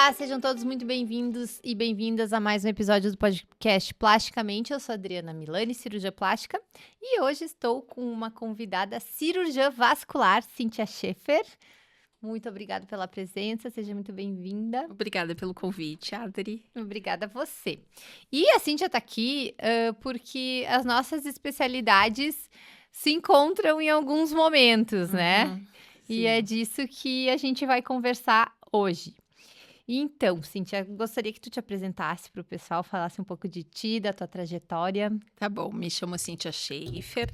Olá, sejam todos muito bem-vindos e bem-vindas a mais um episódio do podcast Plasticamente. Eu sou a Adriana Milani, cirurgia plástica, e hoje estou com uma convidada cirurgiã vascular, Cíntia Schaeffer. Muito obrigada pela presença, seja muito bem-vinda. Obrigada pelo convite, Adri. Obrigada a você. E a Cíntia está aqui porque as nossas especialidades se encontram em alguns momentos, né? E é disso que a gente vai conversar hoje. Então, Cíntia, gostaria que tu te apresentasse para o pessoal, falasse um pouco de ti, da tua trajetória. Tá bom, me chamo Cíntia Schaeffer.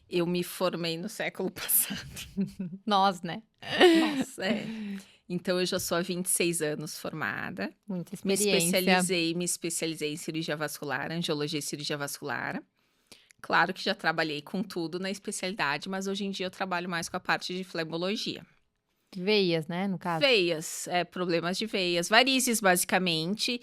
Eu me formei no século passado. Nós, né? Nossa, Então, eu já sou há 26 anos formada. Muita Me experiência. especializei em cirurgia vascular, angiologia e cirurgia vascular. Claro que já trabalhei com tudo na especialidade, mas hoje em dia eu trabalho mais com a parte de flebologia. Veias, né, no caso? Veias, problemas de veias, varizes basicamente.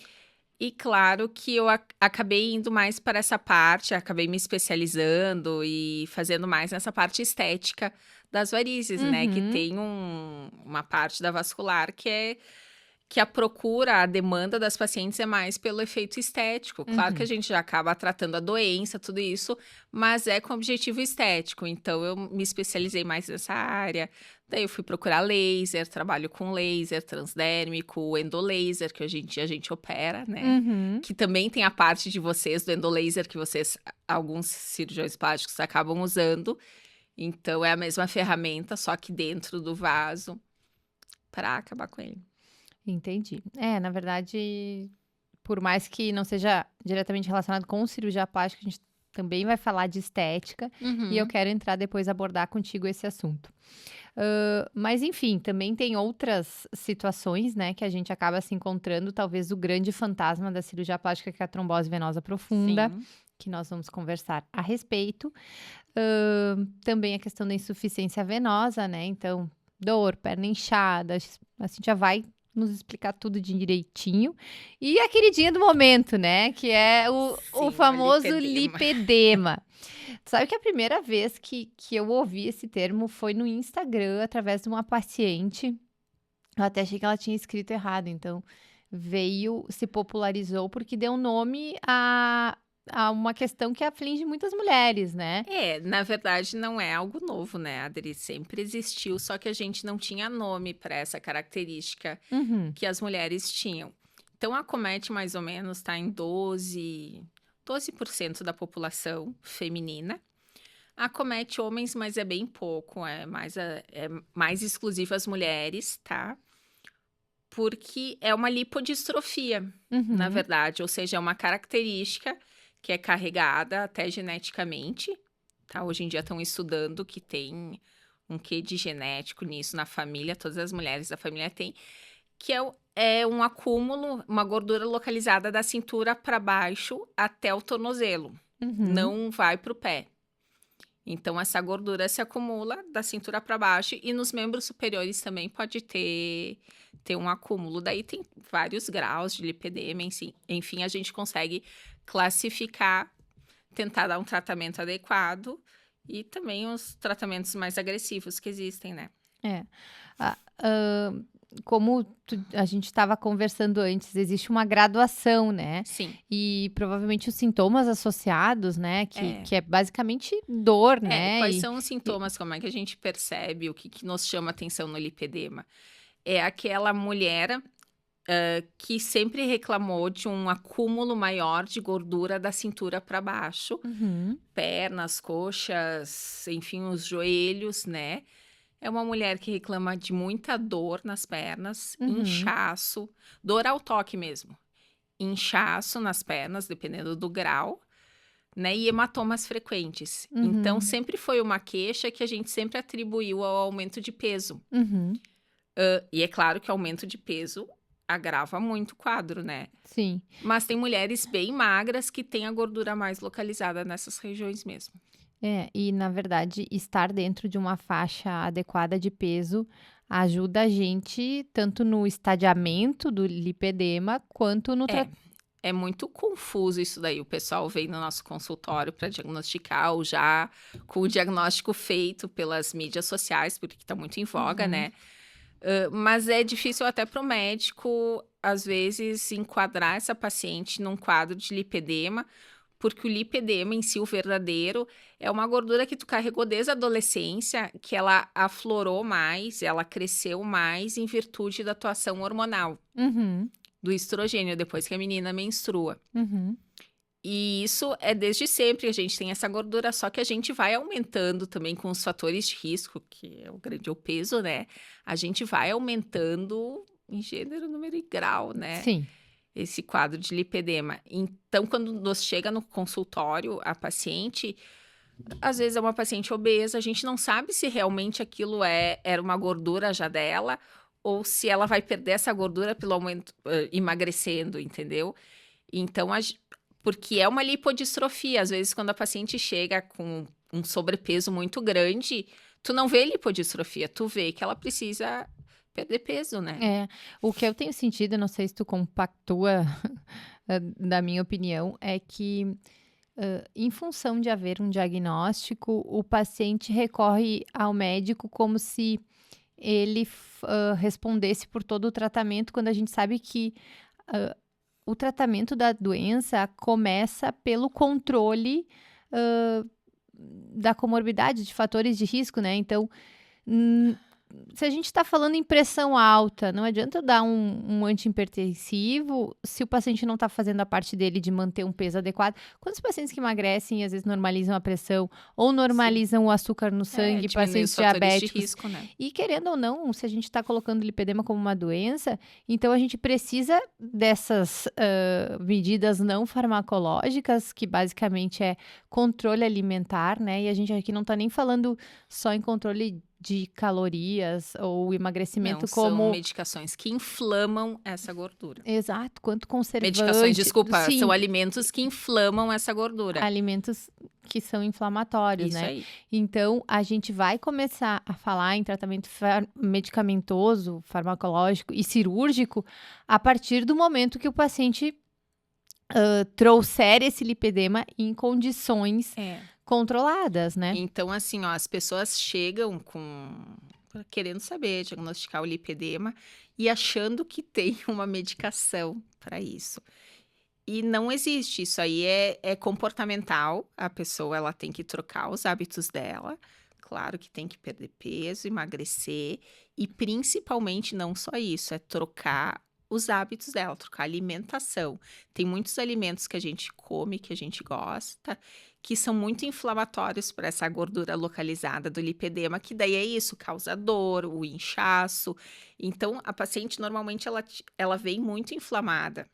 E claro que eu acabei indo mais para essa parte, acabei me especializando e fazendo mais nessa parte estética das varizes, né? Que tem uma parte da vascular que a procura, a demanda das pacientes é mais pelo efeito estético. Claro que a gente já acaba tratando a doença, tudo isso, mas é com objetivo estético. Então, eu me especializei mais nessa área. Daí, eu fui procurar laser, trabalho com laser transdérmico, endolaser, que hoje em dia a gente opera, né? Que também tem a parte de vocês, do endolaser, que vocês, alguns cirurgiões plásticos, acabam usando. Então, é a mesma ferramenta, só que dentro do vaso, para acabar com ele. Entendi. Na verdade, por mais que não seja diretamente relacionado com cirurgia plástica, a gente também vai falar de estética e eu quero entrar depois abordar contigo esse assunto. Mas enfim, também tem outras situações, né, que a gente acaba se encontrando, talvez o grande fantasma da cirurgia plástica, que é a trombose venosa profunda, Sim. que nós vamos conversar a respeito. Também a questão da insuficiência venosa, né, então dor, perna inchada, a gente já vai nos explicar tudo direitinho. E a queridinha do momento, né? Que é o famoso lipedema. Tu sabe que a primeira vez que eu ouvi esse termo foi no Instagram, através de uma paciente. Eu até achei que ela tinha escrito errado, então se popularizou porque deu nome a uma questão que aflige muitas mulheres, né? Na verdade, não é algo novo, né, Adri? Sempre existiu, só que a gente não tinha nome para essa característica que as mulheres tinham. Então, acomete mais ou menos, tá em 12% da população feminina. Acomete homens, mas é bem pouco, é mais exclusivo às mulheres, tá? Porque é uma lipodistrofia, na verdade, ou seja, é uma característica que é carregada até geneticamente, tá? Hoje em dia estão estudando que tem um quê de genético nisso na família, todas as mulheres da família têm, que é um acúmulo, uma gordura localizada da cintura para baixo até o tornozelo, não vai para o pé. Então, essa gordura se acumula da cintura para baixo e nos membros superiores também pode ter um acúmulo. Daí tem vários graus de lipedema, enfim, a gente consegue classificar, tentar dar um tratamento adequado e também os tratamentos mais agressivos que existem, né? Como a gente estava conversando antes, existe uma graduação, né? Sim. E provavelmente os sintomas associados, né? Que é basicamente dor, né? Quais são os sintomas? Como é que a gente percebe? O que nos chama atenção no lipedema? É aquela mulher que sempre reclamou de um acúmulo maior de gordura da cintura para baixo, pernas, coxas, enfim, os joelhos, né? É uma mulher que reclama de muita dor nas pernas, inchaço, dor ao toque mesmo, inchaço nas pernas, dependendo do grau, né? E hematomas frequentes. Então, sempre foi uma queixa que a gente sempre atribuiu ao aumento de peso. E é claro que o aumento de peso agrava muito o quadro, né? Sim. Mas tem mulheres bem magras que têm a gordura mais localizada nessas regiões mesmo. E na verdade, estar dentro de uma faixa adequada de peso ajuda a gente tanto no estadiamento do lipedema quanto no É muito confuso isso daí. O pessoal vem no nosso consultório para diagnosticar, ou já com o diagnóstico feito pelas mídias sociais, porque está muito em voga, né? Mas é difícil até para o médico, às vezes, enquadrar essa paciente num quadro de lipedema, porque o lipedema em si, o verdadeiro, é uma gordura que tu carregou desde a adolescência, que ela aflorou mais, ela cresceu mais em virtude da atuação hormonal Uhum, do estrogênio, depois que a menina menstrua. uhum. E isso é desde sempre, a gente tem essa gordura, só que a gente vai aumentando também com os fatores de risco, que é o grande o peso, né? A gente vai aumentando em gênero, número e grau, né? Sim. Esse quadro de lipedema. Então, quando nos chega no consultório, a paciente, às vezes é uma paciente obesa, a gente não sabe se realmente aquilo era uma gordura já dela, ou se ela vai perder essa gordura pelo aumento, emagrecendo, entendeu? Então, porque é uma lipodistrofia. Às vezes, quando a paciente chega com um sobrepeso muito grande, tu não vê lipodistrofia, tu vê que ela precisa perder peso, né? É, o que eu tenho sentido, não sei se tu compactua da minha opinião, é que em função de haver um diagnóstico, o paciente recorre ao médico como se ele respondesse por todo o tratamento, quando a gente sabe que ah, o tratamento da doença começa pelo controle ah, da comorbidade, de fatores de risco, né? Então, hum, se a gente está falando em pressão alta, não adianta eu dar um antihipertensivo se o paciente não está fazendo a parte dele de manter um peso adequado. Quantos pacientes que emagrecem e às vezes normalizam a pressão ou normalizam o açúcar no sangue, Diminui pacientes os fatores de diabéticos? risco, né? E querendo ou não, se a gente está colocando lipedema como uma doença, então a gente precisa dessas medidas não farmacológicas, que basicamente é controle alimentar, né? E a gente aqui não está nem falando só em controle de calorias ou emagrecimento Não, são como... medicações que inflamam essa gordura. Exato, quanto conservante. Medicações, desculpa, Sim, são alimentos que inflamam essa gordura. alimentos que são inflamatórios, Isso né? aí. Então, a gente vai começar a falar em tratamento medicamentoso, farmacológico e cirúrgico a partir do momento que o paciente trouxer esse lipedema em condições controladas, né? Então, assim, ó, as pessoas chegam querendo saber, diagnosticar o lipedema e achando que tem uma medicação para isso. E não existe, isso aí é comportamental, a pessoa ela tem que trocar os hábitos dela, claro que tem que perder peso, emagrecer, e principalmente não só isso, é trocar os hábitos dela, trocar a alimentação. Tem muitos alimentos que a gente come, que a gente gosta, que são muito inflamatórios para essa gordura localizada do lipedema, que daí é isso, causa dor, o inchaço. Então, a paciente normalmente ela vem muito inflamada,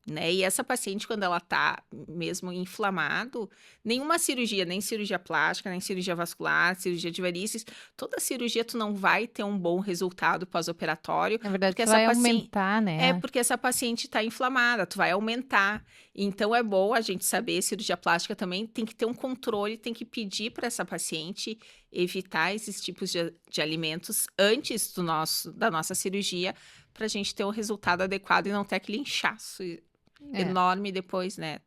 né? E essa paciente, quando ela tá mesmo inflamado, nenhuma cirurgia, nem cirurgia plástica, nem cirurgia vascular, cirurgia de varizes, toda cirurgia tu não vai ter um bom resultado pós-operatório. Na verdade, porque tu essa vai paciente aumentar, né? porque essa paciente tá inflamada, tu vai aumentar. Então é bom a gente saber, cirurgia plástica também tem que ter um controle, tem que pedir para essa paciente evitar esses tipos de alimentos antes da nossa cirurgia, para a gente ter um resultado adequado e não ter aquele inchaço enorme depois, né?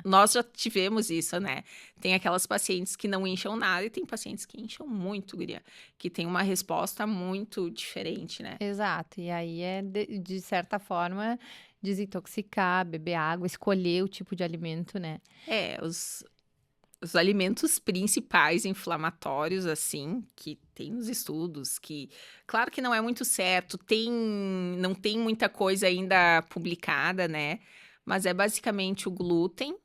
Nós já tivemos isso, né? Tem aquelas pacientes que não incham nada e tem pacientes que incham muito, guria, que tem uma resposta muito diferente, né? Exato. E aí é, de certa forma, desintoxicar, beber água, escolher o tipo de alimento, né? Os alimentos principais inflamatórios, assim, que tem nos estudos, que, claro que não é muito certo, não tem muita coisa ainda publicada, né? Mas é basicamente o glúten,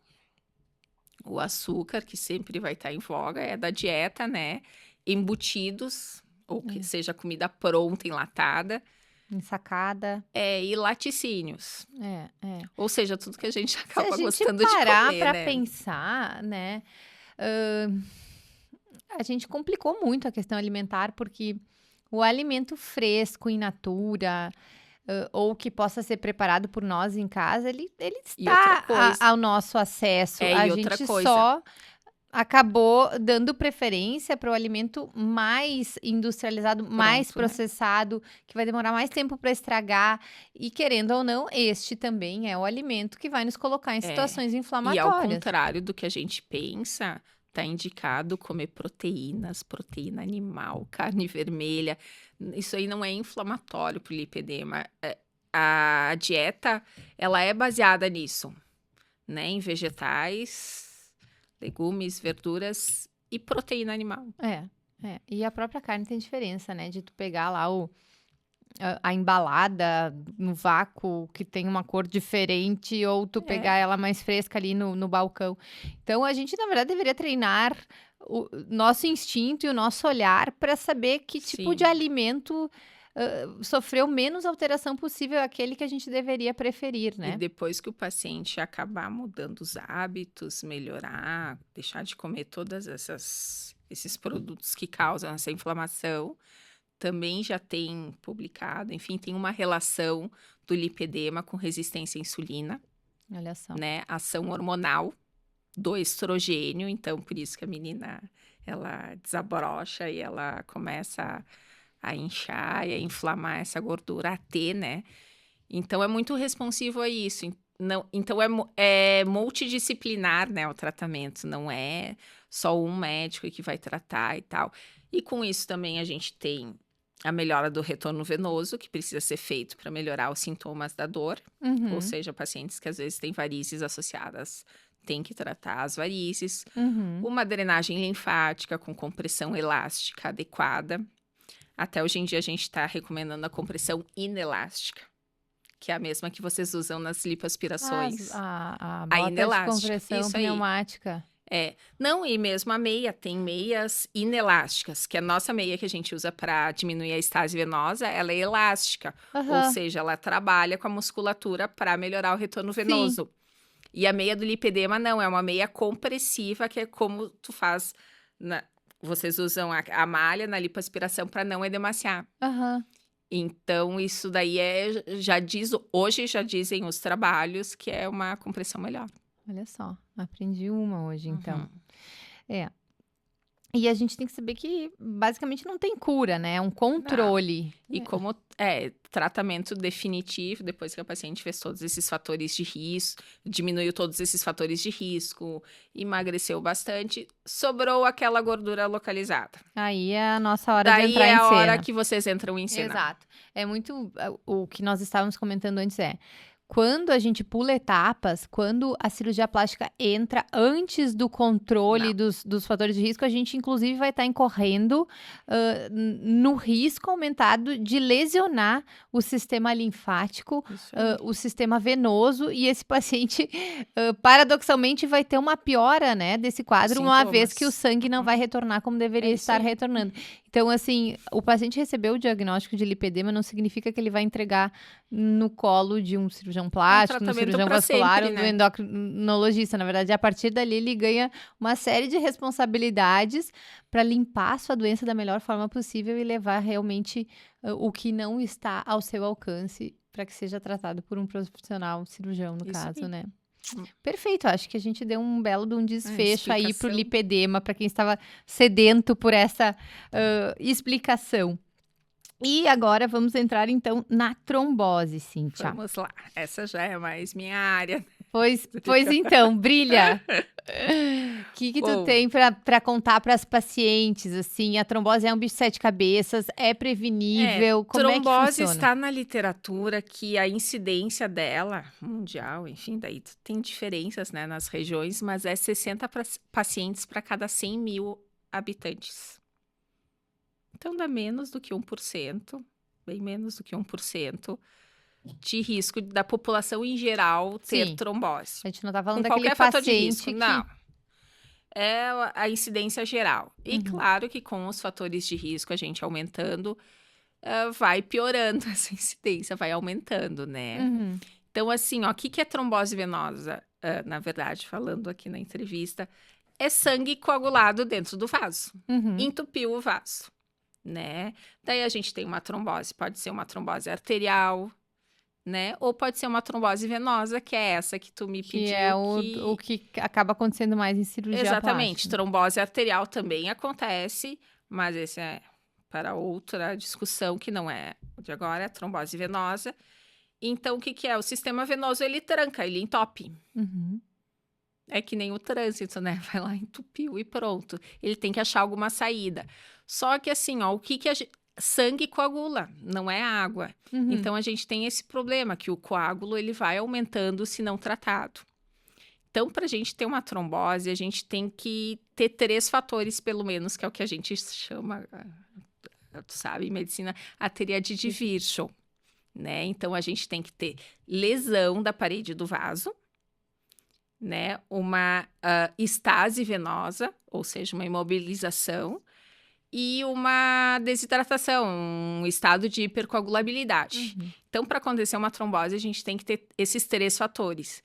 o açúcar, que sempre vai estar em voga, é da dieta, né? Embutidos, ou que seja comida pronta, enlatada. Ensacada. E laticínios. Ou seja, tudo que a gente acaba gostando de comer, Se a gente parar pra pensar, né? A gente complicou muito a questão alimentar, porque o alimento fresco, in natura, ou que possa ser preparado por nós em casa, ele está ao nosso acesso. A gente só acabou dando preferência para o alimento mais industrializado, mais processado, que vai demorar mais tempo para estragar. E querendo ou não, este também é o alimento que vai nos colocar em situações inflamatórias. E ao contrário do que a gente pensa, Tá indicado comer proteínas, proteína animal, carne vermelha. Isso aí não é inflamatório pro lipedema. A dieta, ela é baseada nisso, né? Em vegetais, legumes, verduras e proteína animal. E a própria carne tem diferença, né? De tu pegar lá a embalada no vácuo, que tem uma cor diferente, ou tu pegar ela mais fresca ali no balcão. Então, a gente, na verdade, deveria treinar o nosso instinto e o nosso olhar para saber que tipo de Sim. alimento sofreu menos alteração possível, aquele que a gente deveria preferir, E né? depois que o paciente acabar mudando os hábitos, melhorar, deixar de comer todas esses produtos que causam essa inflamação, também já tem publicado, enfim, tem uma relação do lipedema com resistência à insulina, Olha só. né? Ação hormonal do estrogênio, então por isso que a menina, ela desabrocha e ela começa a inchar e a inflamar essa gordura, a ter, né? Então é muito responsivo a isso. Não, então é multidisciplinar, né, o tratamento, não é só um médico que vai tratar e tal. E com isso também a gente tem a melhora do retorno venoso, que precisa ser feito para melhorar os sintomas da dor, ou Uhum, seja, pacientes que às vezes têm varizes associadas, tem que tratar as varizes. uhum. Uma drenagem linfática com compressão elástica adequada. Até hoje em dia a gente está recomendando a compressão inelástica, que é a mesma que vocês usam nas lipoaspirações. A A bota de inelástica, compressão isso aí. pneumática. Não, e mesmo a meia, tem meias inelásticas, que a nossa meia que a gente usa para diminuir a estase venosa, ela é elástica, ou Aham, seja, ela trabalha com a musculatura para melhorar o retorno sim. venoso. E a meia do lipedema não, é uma meia compressiva, que é como tu faz, vocês usam a malha na lipoaspiração para não edemaciar. Aham. Então, isso daí hoje já dizem os trabalhos que é uma compressão melhor. Olha só, aprendi uma hoje, então. Uhum. É. E a gente tem que saber que basicamente não tem cura, né? É um controle. E como tratamento definitivo, depois que a paciente fez todos esses fatores de risco, diminuiu todos esses fatores de risco, emagreceu bastante, sobrou aquela gordura localizada. Aí é a nossa hora de Daí entrar é em a hora cena. que vocês entram em cena. Exato. É muito o que nós estávamos comentando antes quando a gente pula etapas, quando a cirurgia plástica entra antes do controle dos fatores de risco, a gente inclusive vai estar incorrendo no risco aumentado de lesionar o sistema linfático, Isso aí. o sistema venoso, e esse paciente, paradoxalmente, vai ter uma piora, né, desse quadro, uma vez que o sangue não vai retornar como deveria isso estar aí. retornando. Então, assim, o paciente recebeu o diagnóstico de lipedema não significa que ele vai entregar no colo de um cirurgião plástico, no tratamento cirurgião pra vascular sempre, ou do né? endocrinologista. Na verdade, a partir dali, ele ganha uma série de responsabilidades para limpar a sua doença da melhor forma possível e levar realmente o que não está ao seu alcance para que seja tratado por um profissional cirurgião, no Isso caso, aí. né? Perfeito, acho que a gente deu um belo de um desfecho aí pro explicação. lipedema, para quem estava sedento por essa explicação. E agora vamos entrar então na trombose, Cíntia. Vamos lá, essa já é mais minha área. Pois então, brilha. O que tu Bom, tem para contar para as pacientes, assim? A trombose é um bicho de sete cabeças, é prevenível, como é que trombose funciona? está na literatura que a incidência dela, mundial, enfim, daí tem diferenças, né, nas regiões, mas é 60 pacientes para cada 100 mil habitantes. Então dá menos do que 1%, bem menos do que 1% de risco da população em geral ter Sim. trombose. A gente não tá falando Com daquele qualquer fator de paciente risco, não. É a incidência geral. E Uhum. claro que com os fatores de risco, a gente aumentando, vai piorando essa incidência, vai aumentando, né? Uhum. Então, assim, ó, o que é trombose venosa? Na verdade, falando aqui na entrevista, é sangue coagulado dentro do vaso. Uhum. Entupiu o vaso, né? Daí a gente tem uma trombose, pode ser uma trombose arterial, né? Ou pode ser uma trombose venosa, que é essa que tu me pediu. Que é o que acaba acontecendo mais em cirurgia Exatamente. plástica. Trombose arterial também acontece, mas esse é para outra discussão, que não é de agora, é trombose venosa. Então, o que é? O sistema venoso, ele tranca, ele entope. Uhum. É que nem o trânsito, né? Vai lá, entupiu e pronto. Ele tem que achar alguma saída. Só que assim, ó, o que que sangue coagula, não é água. Uhum. Então a gente tem esse problema que o coágulo ele vai aumentando se não tratado. Então, para a gente ter uma trombose, a gente tem que ter 3 fatores, pelo menos, que é o que a gente chama, tu sabe, em medicina, a tríade de Virchow, né? Então, a gente tem que ter lesão da parede do vaso, né? Uma estase venosa, ou seja, uma imobilização, e uma desidratação, um estado de hipercoagulabilidade. Uhum. Então, para acontecer uma trombose, a gente tem que ter esses 3 fatores.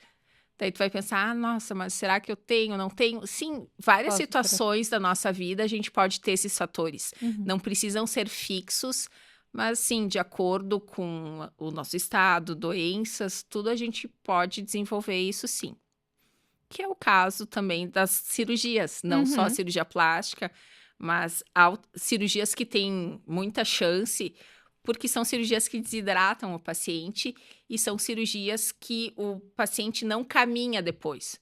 Daí tu vai pensar, nossa, mas será que eu tenho, não tenho? Sim, várias situações da nossa vida a gente pode ter esses fatores. Uhum. Não precisam ser fixos, mas sim, de acordo com o nosso estado, doenças, tudo a gente pode desenvolver isso sim. Que é o caso também das cirurgias, não só a cirurgia plástica, mas cirurgias que têm muita chance, porque são cirurgias que desidratam o paciente e são cirurgias que o paciente não caminha depois.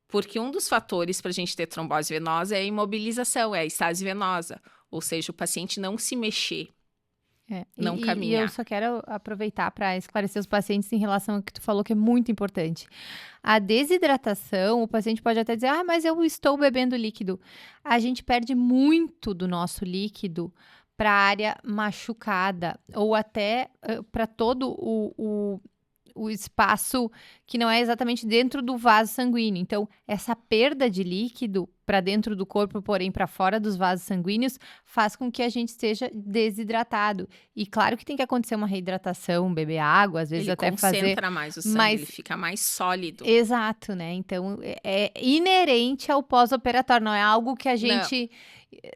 Porque um dos fatores para a gente ter trombose venosa é a imobilização, é a estase venosa, ou seja, o paciente não se mexer, não E caminhar. eu só quero aproveitar para esclarecer os pacientes em relação ao que tu falou, que é muito importante. A desidratação, o paciente pode até dizer, mas eu estou bebendo líquido. A gente perde muito do nosso líquido para a área machucada, ou até para todo o espaço que não é exatamente dentro do vaso sanguíneo. Então, essa perda de líquido para dentro do corpo, porém para fora dos vasos sanguíneos, faz com que a gente esteja desidratado. E claro que tem que acontecer uma reidratação, beber água, às vezes Ele até fazer... concentra mais o sangue, ele fica mais sólido. Exato, né? Então, é inerente ao pós-operatório, não é algo que a gente...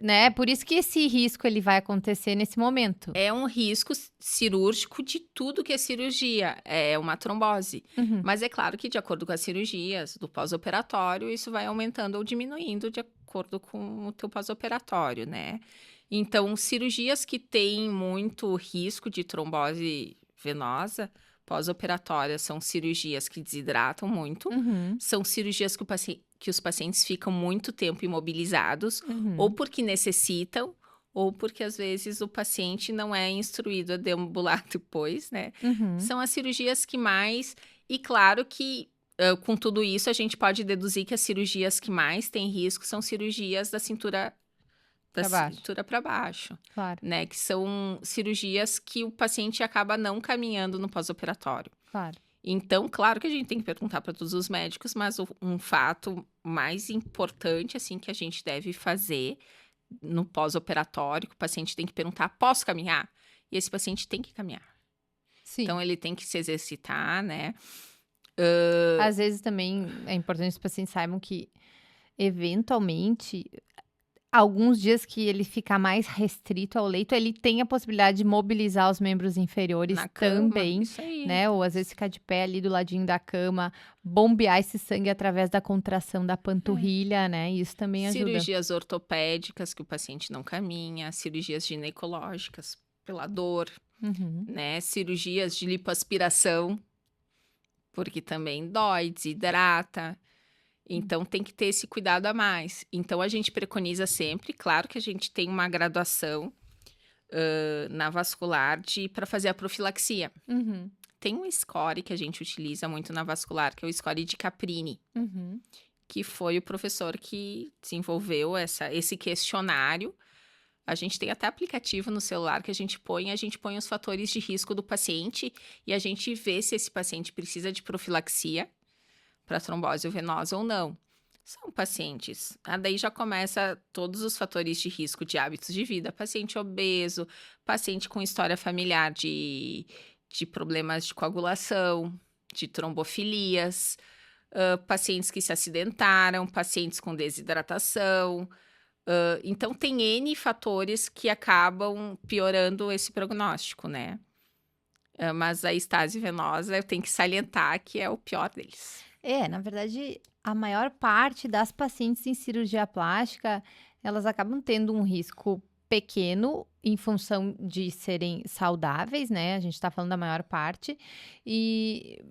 Né? Por isso que esse risco ele vai acontecer nesse momento. É um risco cirúrgico de tudo que é cirurgia, é uma trombose. Uhum. Mas é claro que de acordo com as cirurgias do pós-operatório, isso vai aumentando ou diminuindo de acordo com o teu pós-operatório, né? Então, cirurgias que têm muito risco de trombose venosa pós-operatória são cirurgias que desidratam muito, são cirurgias que os pacientes ficam muito tempo imobilizados, ou porque necessitam, ou porque às vezes o paciente não é instruído a deambular depois, né? São as cirurgias que mais... E claro que com tudo isso a gente pode deduzir que as cirurgias que mais têm risco são cirurgias da cintura para baixo, claro, né? Que são cirurgias que o paciente acaba não caminhando no pós-operatório. Claro. Então, claro que a gente tem que perguntar para todos os médicos, mas um fato mais importante, assim, que a gente deve fazer no pós-operatório, que o paciente tem que perguntar, posso caminhar? E esse paciente tem que caminhar. Sim. Então, ele tem que se exercitar, né? Às vezes também é importante que os pacientes saibam que, eventualmente, alguns dias que ele fica mais restrito ao leito, ele tem a possibilidade de mobilizar os membros inferiores Na cama, também, isso aí. né? Ou às vezes ficar de pé ali do ladinho da cama, bombear esse sangue através da contração da panturrilha, né? Isso também ajuda. Cirurgias ortopédicas que o paciente não caminha, cirurgias ginecológicas pela dor, né? Cirurgias de lipoaspiração, porque também dói, desidrata. Então, tem que ter esse cuidado a mais. Então, a gente preconiza sempre, claro que a gente tem uma graduação na vascular para fazer a profilaxia. Tem um score que a gente utiliza muito na vascular, que é o score de Caprini, que foi o professor que desenvolveu esse questionário. A gente tem até aplicativo no celular que a gente põe os fatores de risco do paciente e a gente vê se esse paciente precisa de profilaxia para trombose venosa ou não. São pacientes. Daí já começa todos os fatores de risco de hábitos de vida. Paciente obeso, paciente com história familiar de problemas de coagulação, de trombofilias, pacientes que se acidentaram, pacientes com desidratação. Então, tem N fatores que acabam piorando esse prognóstico, né? Mas a estase venosa, eu tenho que salientar que é o pior deles. Na verdade, a maior parte das pacientes em cirurgia plástica, elas acabam tendo um risco pequeno em função de serem saudáveis, né? A gente tá falando da maior parte. E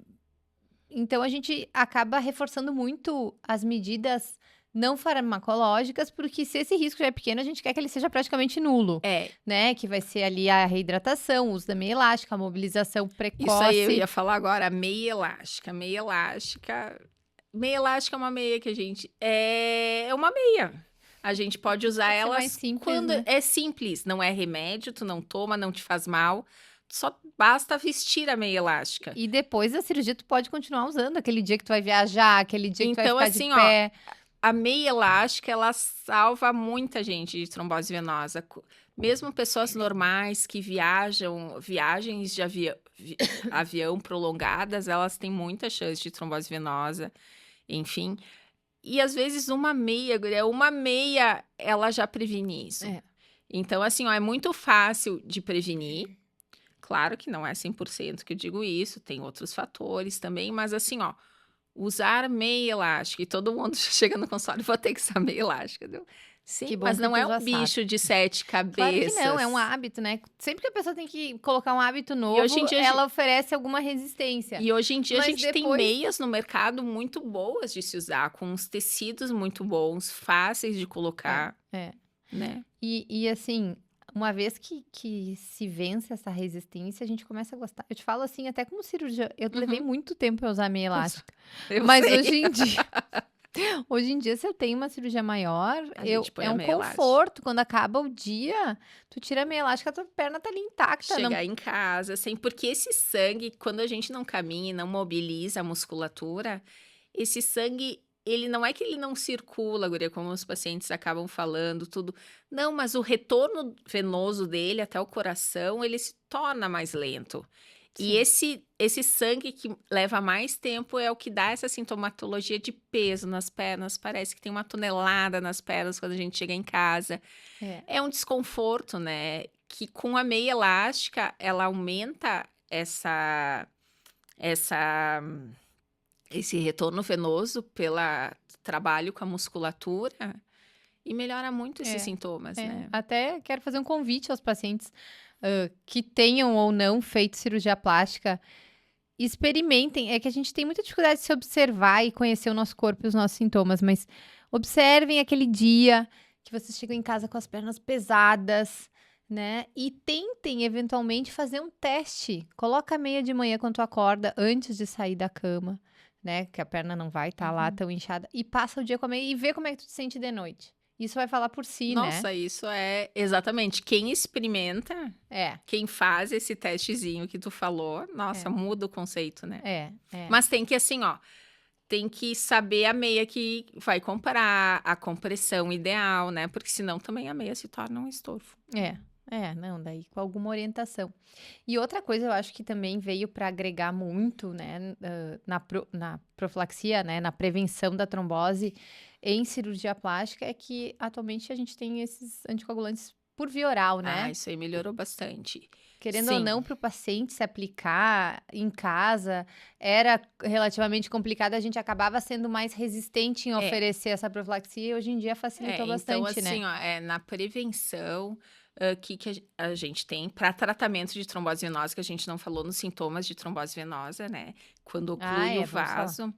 Então a gente acaba reforçando muito as medidas não farmacológicas, porque se esse risco já é pequeno, a gente quer que ele seja praticamente nulo, É, né? Que vai ser ali a reidratação, o uso da meia elástica, a mobilização isso aí eu precoce. ia falar agora, a meia elástica. Meia elástica. Meia elástica é uma meia que a gente. É uma meia. A gente pode usar Pode ser mais elas simples, quando né? é simples, não é remédio, tu não toma, não te faz mal. Só basta vestir a meia elástica. E depois da cirurgia, tu pode continuar usando aquele dia que tu vai viajar, aquele dia que tu vai Então, ficar de assim, ó, pé. a meia elástica, ela salva muita gente de trombose venosa. Mesmo pessoas normais que viajam, viagens de avião prolongadas, elas têm muita chance de trombose venosa, enfim. E às vezes uma meia, ela já previne isso. É. Então, assim, ó, é muito fácil de prevenir. Claro que não é 100% que eu digo isso, tem outros fatores também, mas assim, ó, usar meia elástica, e todo mundo chega no consultório, vou ter que usar meia elástica, entendeu? Sim, Que bom mas que não tu é já um sabe. bicho de 7 Claro que não, é um cabeças. hábito, né? Sempre que a pessoa tem que colocar um hábito E hoje em novo, dia, ela oferece alguma resistência. e hoje em dia a Mas gente tem depois. meias no mercado muito boas de se usar, com uns tecidos muito bons, fáceis de colocar, É. né? E assim, uma vez que se vence essa resistência, a gente começa a gostar. Eu te falo assim, até como cirurgia, eu levei Uhum. muito tempo pra usar meia elástica. Eu Mas sei. hoje em dia, se eu tenho uma cirurgia maior, A gente põe é a um meia elástica. conforto. Quando acaba o dia, tu tira a meia elástica, a tua perna tá ali intacta. Não. Chegar em casa, assim, porque esse sangue, quando a gente não caminha e não mobiliza a musculatura, esse sangue, ele não é que ele não circula, guria, como os pacientes acabam falando, tudo. Não, mas o retorno venoso dele até o coração, ele se torna mais lento. E Sim. esse sangue que leva mais tempo é o que dá essa sintomatologia de peso nas pernas. Parece que tem uma tonelada nas pernas quando a gente chega em casa. É. É um desconforto, né? Que com a meia elástica, ela aumenta essa, esse retorno venoso pelo trabalho com a musculatura e melhora muito esses sintomas, né? Até quero fazer um convite aos pacientes que tenham ou não feito cirurgia plástica. Experimentem. É que a gente tem muita dificuldade de se observar e conhecer o nosso corpo e os nossos sintomas, mas observem aquele dia que vocês chegam em casa com as pernas pesadas, né? E tentem, eventualmente, fazer um teste. Coloca a meia de manhã quando tu acorda, antes de sair da cama, né? Que a perna não vai estar lá tão inchada. E passa o dia com a meia e vê como é que tu te sente de noite. Isso vai falar por si, né? Nossa, isso é exatamente. Quem experimenta, É, quem faz esse testezinho que tu falou, nossa, muda o conceito, né? é. Mas tem que, assim, ó, tem que saber a meia que vai comprar, a compressão ideal, né? Porque senão também a meia se torna um estorvo. Não, daí com alguma orientação. E outra coisa, eu acho que também veio para agregar muito, né, na profilaxia, né, na prevenção da trombose em cirurgia plástica, é que atualmente a gente tem esses anticoagulantes por via oral, Ah, né? isso aí melhorou bastante. Querendo ou Sim, não, para o paciente se aplicar em casa, era relativamente complicado, a gente acabava sendo mais resistente em é. oferecer essa profilaxia e hoje em dia facilitou Então, bastante, né? assim, ó, na prevenção que a gente tem para tratamento de trombose venosa, que a gente não falou nos sintomas de trombose venosa, né? Quando oclui o Vamos falar. vaso.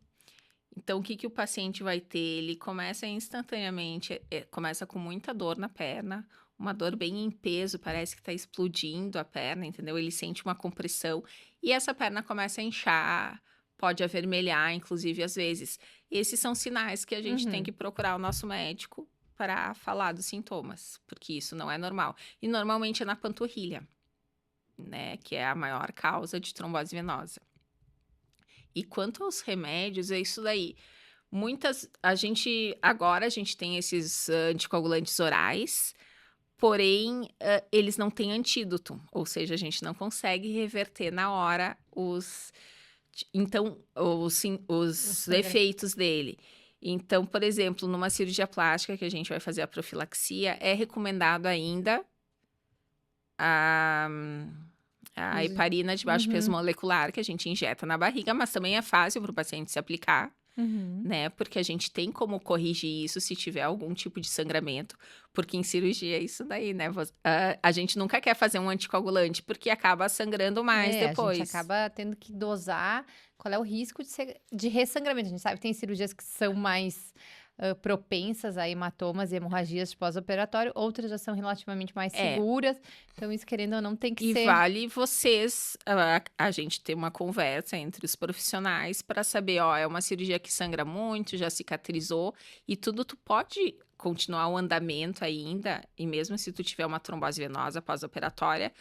Então, o que o paciente vai ter? Ele começa instantaneamente, começa com muita dor na perna, uma dor bem em peso, parece que está explodindo a perna, entendeu? Ele sente uma compressão e essa perna começa a inchar, pode avermelhar, inclusive, às vezes. Esses são sinais que a gente tem que procurar o nosso médico para falar dos sintomas, porque isso não é normal. E normalmente é na panturrilha, né? Que é a maior causa de trombose venosa. E quanto aos remédios, é isso daí. Agora a gente tem esses anticoagulantes orais, porém, eles não têm antídoto, ou seja, a gente não consegue reverter na hora os efeitos dele. Então, por exemplo, numa cirurgia plástica que a gente vai fazer a profilaxia, é recomendado ainda a heparina de baixo peso molecular, que a gente injeta na barriga, mas também é fácil para o paciente se aplicar. Uhum. né? Porque a gente tem como corrigir isso se tiver algum tipo de sangramento, porque em cirurgia é isso daí, né? A gente nunca quer fazer um anticoagulante, porque acaba sangrando mais A gente depois. acaba tendo que dosar qual é o risco de ressangramento. A gente sabe que tem cirurgias que são mais propensas a hematomas e hemorragias de pós-operatório, outras já são relativamente mais É, seguras. Então, isso, querendo ou não, tem que e ser. vale vocês, a gente ter uma conversa entre os profissionais para saber, ó, é uma cirurgia que sangra muito, já cicatrizou, e tudo tu pode continuar o andamento ainda, e mesmo se tu tiver uma trombose venosa pós-operatória,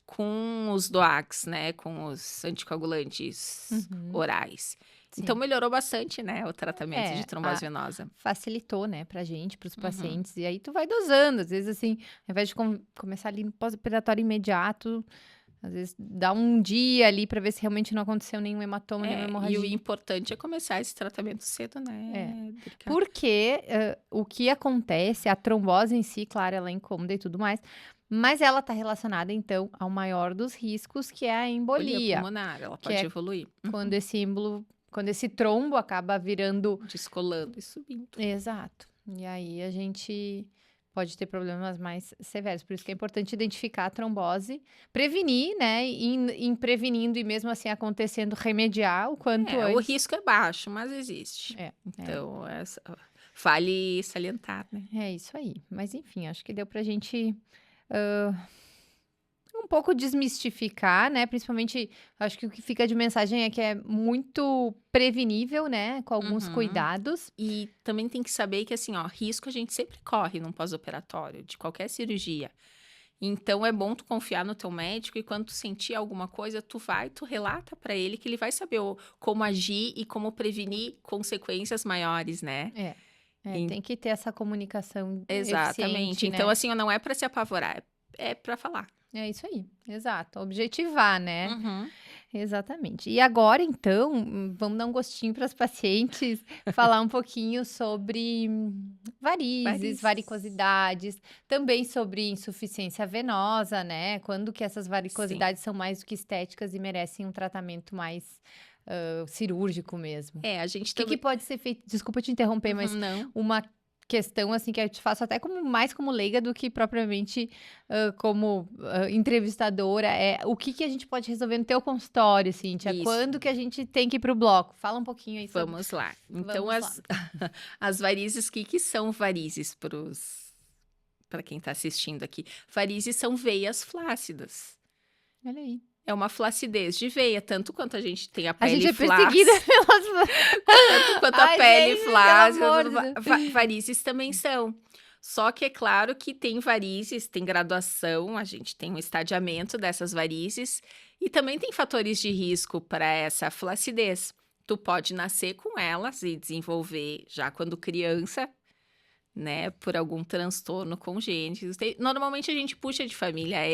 com os DOACs, né, com os anticoagulantes Uhum, orais. Então sim. melhorou bastante, né, o tratamento de É, trombose venosa. facilitou, né, pra gente, pros Uhum. pacientes. E aí tu vai dosando. Às vezes, assim, ao invés de começar ali no pós-operatório imediato, às vezes dá um dia ali pra ver se realmente não aconteceu nenhum hematoma, nenhuma E o hemorragia. importante é começar esse tratamento cedo, É. né, Drica? Porque o que acontece, a trombose em si, claro, ela é incômoda e tudo mais, mas ela está relacionada, então, ao maior dos riscos, que é a Embolia embolia, pulmonar, ela que pode é evoluir. quando quando esse trombo acaba virando. Descolando e subindo. Exato. E aí a gente pode ter problemas mais severos. Por isso que é importante identificar a trombose, prevenir, né? E em prevenindo e mesmo assim acontecendo, remediar o quanto O antes. risco é baixo, mas existe. É, Então, vale salientar, né? é isso aí. Mas enfim, acho que deu pra gente um pouco desmistificar, né? Principalmente, acho que o que fica de mensagem é que é muito prevenível, né? Com alguns Uhum. cuidados. E também tem que saber que, assim, ó, risco a gente sempre corre num pós-operatório, de qualquer cirurgia. Então, é bom tu confiar no teu médico e quando tu sentir alguma coisa, tu relata pra ele que ele vai saber como agir e como prevenir consequências maiores, né? É, En- tem que ter essa comunicação Exatamente. eficiente, Então, né? assim, ó, não é pra se apavorar, é pra falar. É isso aí, exato. Objetivar, né? Uhum. Exatamente. E agora, então, vamos dar um gostinho para as pacientes, falar um pouquinho sobre varizes, Varizes. varicosidades, também sobre insuficiência venosa, né? Quando que essas Sim. varicosidades são mais do que estéticas e merecem um tratamento mais cirúrgico mesmo. A gente O que também. pode ser feito? Desculpa te interromper, Uhum, mas não. uma questão assim que eu te faço até mais como leiga do que propriamente como entrevistadora é o que que a gente pode resolver no teu consultório, Cíntia? Isso. Quando que a gente tem que ir pro bloco? Fala um pouquinho aí sobre. Vamos lá. Então, Vamos lá. as varizes, que são varizes para quem está assistindo aqui? Varizes são veias flácidas. Olha aí. É uma flacidez de veia, tanto quanto a gente tem a A gente pele é perseguida flácida, pelas. tanto quanto a Ai, pele gente, pelo flácida, amor de Deus. varizes também são. Só que é claro que tem varizes, tem graduação, a gente tem um estadiamento dessas varizes e também tem fatores de risco para essa flacidez. Tu pode nascer com elas e desenvolver já quando criança, né, por algum transtorno congênito. Normalmente a gente puxa de família,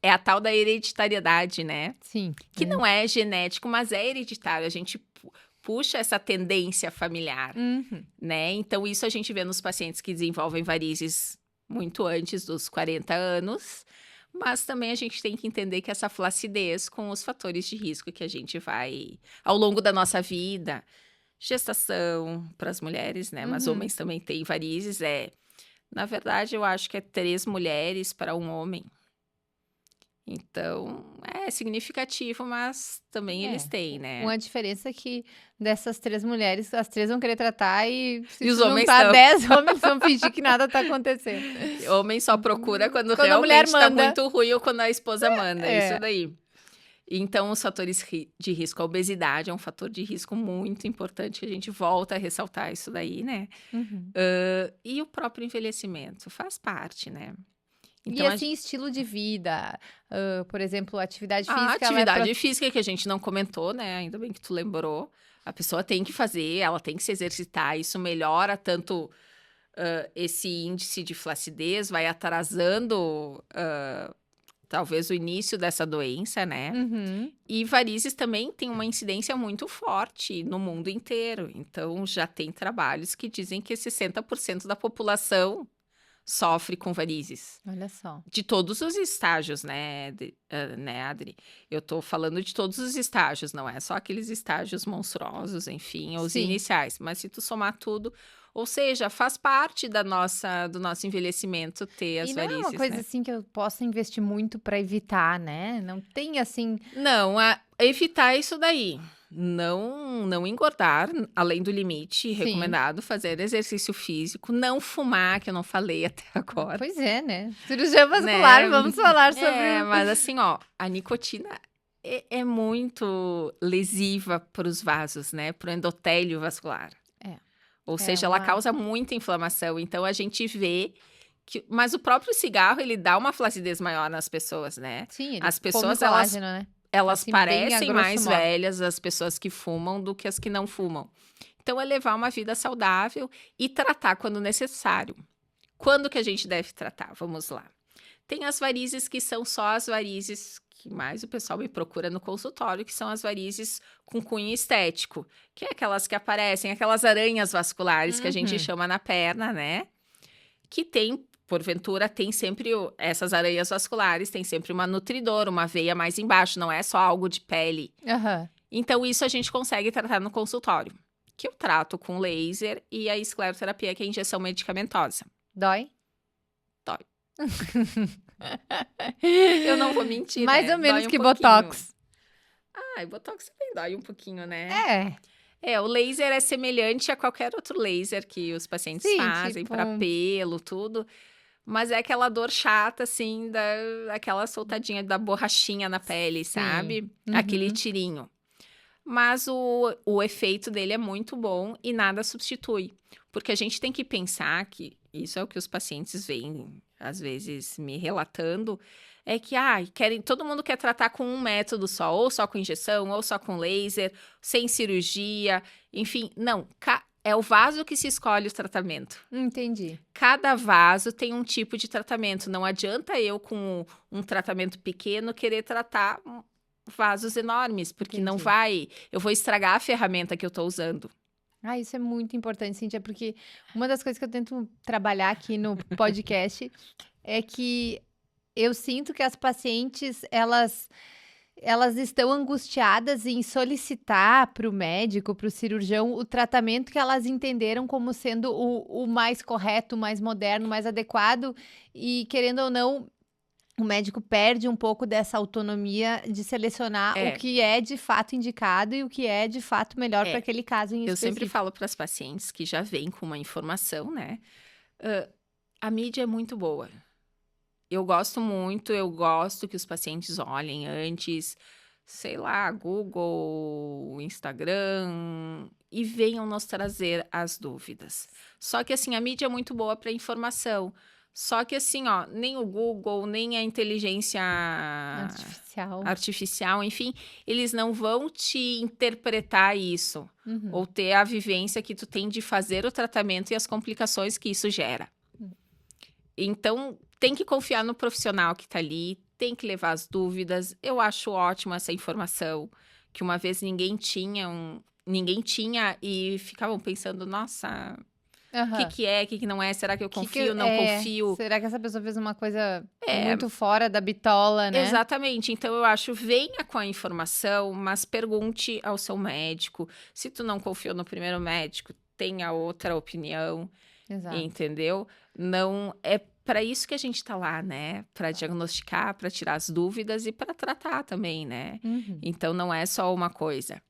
é a tal da hereditariedade, né? Sim. Que não é genético, mas é hereditário. A gente puxa essa tendência familiar, Uhum. né? Então, isso a gente vê nos pacientes que desenvolvem varizes muito antes dos 40 anos, mas também a gente tem que entender que essa flacidez com os fatores de risco que a gente vai ao longo da nossa vida, gestação para as mulheres, né? Mas Uhum. homens também têm varizes, na verdade, eu acho que é 3 mulheres para um homem. Então, é significativo, mas também eles É. têm, né? Uma diferença é que dessas 3 mulheres, as 3 vão querer tratar e se E os tu homens juntar não. 10 homens vão fingir que nada tá acontecendo. Homem só procura quando Quando a mulher realmente tá manda. muito ruim ou quando a esposa manda, é isso É. daí. Então, os fatores de risco, a obesidade é um fator de risco muito importante, que a gente volta a ressaltar isso daí, né? Uhum. E o próprio envelhecimento faz parte, né? E Então, assim, estilo de vida, por exemplo, atividade a física, ela é pra. atividade física que a gente não comentou, né? Ainda bem que tu lembrou. A pessoa tem que fazer, ela tem que se exercitar. Isso melhora tanto esse índice de flacidez, vai atrasando talvez o início dessa doença, né? Uhum. E varizes também tem uma incidência muito forte no mundo inteiro. Então, já tem trabalhos que dizem que 60% da população sofre com varizes. Olha só. De todos os estágios, né, né, Adri? Eu tô falando de todos os estágios, não é só aqueles estágios monstruosos, enfim, os Sim. iniciais. Mas se tu somar tudo, ou seja, faz parte do nosso envelhecimento ter as E não é varizes, uma coisa né? assim que eu possa investir muito para evitar, né? Não tem assim. Não, evitar isso daí. Não engordar além do limite Sim. recomendado, fazer exercício físico, não fumar, que eu não falei até agora. Pois é, né? Cirurgia vascular, Né? vamos falar sobre. Mas assim, ó, a nicotina é muito lesiva para os vasos, né? Para o endotélio vascular. É. Ou seja, ela uma- causa muita inflamação. Então a gente vê que. Mas o próprio cigarro, ele dá uma flacidez maior nas pessoas, né? Sim, ele As come pessoas, colágeno, né? elas Assim, bem a parecem grosso mais modo. velhas, as pessoas que fumam, do que as que não fumam. Então, é levar uma vida saudável e tratar quando necessário. Quando que a gente deve tratar? Vamos lá. Tem as varizes que são só as varizes que mais o pessoal me procura no consultório, que são as varizes com cunho estético, que é aquelas que aparecem, aquelas aranhas vasculares que a gente Uhum. chama na perna, né? Que tem, porventura, tem sempre essas aranhas vasculares, tem sempre uma nutridora, uma veia mais embaixo, não é só algo de pele. Aham. Então, isso a gente consegue tratar no consultório, que eu trato com laser e a escleroterapia, que é a injeção medicamentosa. Dói? Dói. Eu não vou mentir, Mais né? ou menos Dói um que pouquinho. Botox. Ah, Botox também dói um pouquinho, né? É. O laser é semelhante a qualquer outro laser que os pacientes Sim, fazem tipo, para pelo, tudo. Mas é aquela dor chata, assim, aquela soltadinha da borrachinha na pele, Sim. sabe? Uhum. Aquele tirinho. Mas o efeito dele é muito bom e nada substitui. Porque a gente tem que pensar que isso é o que os pacientes vêm, às vezes, me relatando, é que todo mundo quer tratar com um método só, ou só com injeção, ou só com laser, sem cirurgia, enfim. Não, é o vaso que se escolhe o tratamento. Entendi. Cada vaso tem um tipo de tratamento. Não adianta eu, com um tratamento pequeno, querer tratar vasos enormes, porque não Entendi. vai. Eu vou estragar a ferramenta que eu tô usando. Isso é muito importante, Cíntia, porque uma das coisas que eu tento trabalhar aqui no podcast é que eu sinto que as pacientes, elas estão angustiadas em solicitar para o médico, para o cirurgião, o tratamento que elas entenderam como sendo o mais correto, o mais moderno, o mais adequado, e querendo ou não, o médico perde um pouco dessa autonomia de selecionar o que é de fato indicado e o que é de fato melhor para aquele caso em Eu específico. sempre falo para as pacientes que já vêm com uma informação, né? A mídia é muito boa. Eu gosto que os pacientes olhem antes, sei lá, Google, Instagram, e venham nos trazer as dúvidas. Só que, assim, a mídia é muito boa para informação. Só que, assim, ó, nem o Google, nem a inteligência artificial, enfim, eles não vão te interpretar isso. Uhum. Ou ter a vivência que tu tem de fazer o tratamento e as complicações que isso gera. Então, tem que confiar no profissional que tá ali, tem que levar as dúvidas. Eu acho ótima essa informação, que uma vez ninguém tinha e ficavam pensando, nossa, o que não é? Será que eu confio, não confio? Será que essa pessoa fez uma coisa muito fora da bitola, né? Exatamente. Então, eu acho, venha com a informação, mas pergunte ao seu médico. Se tu não confiou no primeiro médico, tenha outra opinião. Exato. Entendeu? Não é para isso que a gente tá lá, né? Para diagnosticar, para tirar as dúvidas e para tratar também, né? Uhum. Então não é só uma coisa.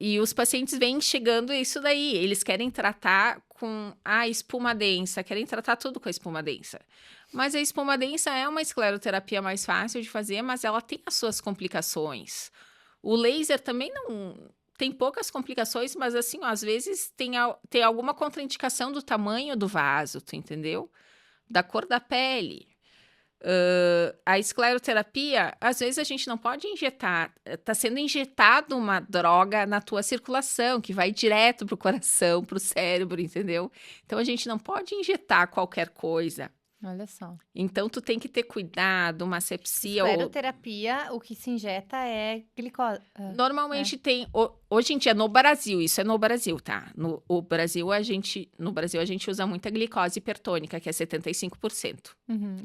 E os pacientes vêm chegando isso daí. Eles querem tratar com a espuma densa, querem tratar tudo com a espuma densa. Mas a espuma densa é uma escleroterapia mais fácil de fazer, mas ela tem as suas complicações. O laser também não tem poucas complicações, mas assim, ó, às vezes tem alguma contraindicação do tamanho do vaso, tu entendeu? Da cor da pele. A escleroterapia, às vezes a gente não pode injetar, tá sendo injetado uma droga na tua circulação, que vai direto pro coração, pro cérebro, entendeu? Então a gente não pode injetar qualquer coisa. Olha só. Então, tu tem que ter cuidado, uma asepsia ou... Escleroterapia, o que se injeta é glicose. Normalmente tem, hoje em dia no Brasil, isso é no Brasil, tá? No Brasil a gente usa muita glicose hipertônica, que é 75%.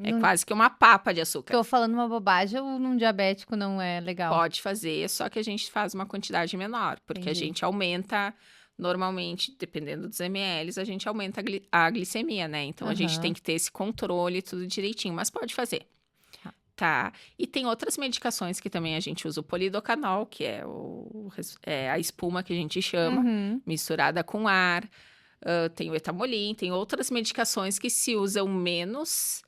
É quase que uma papa de açúcar. Tô falando uma bobagem ou num diabético não é legal? Pode fazer, só que a gente faz uma quantidade menor, porque a gente aumenta, normalmente, dependendo dos ml, a gente aumenta a glicemia, né? Então a gente tem que ter esse controle tudo direitinho, mas pode fazer. Tá, e tem outras medicações que também a gente usa, o polidocanol, que é a espuma que a gente chama, misturada com ar, tem o etamolim, tem outras medicações que se usam menos,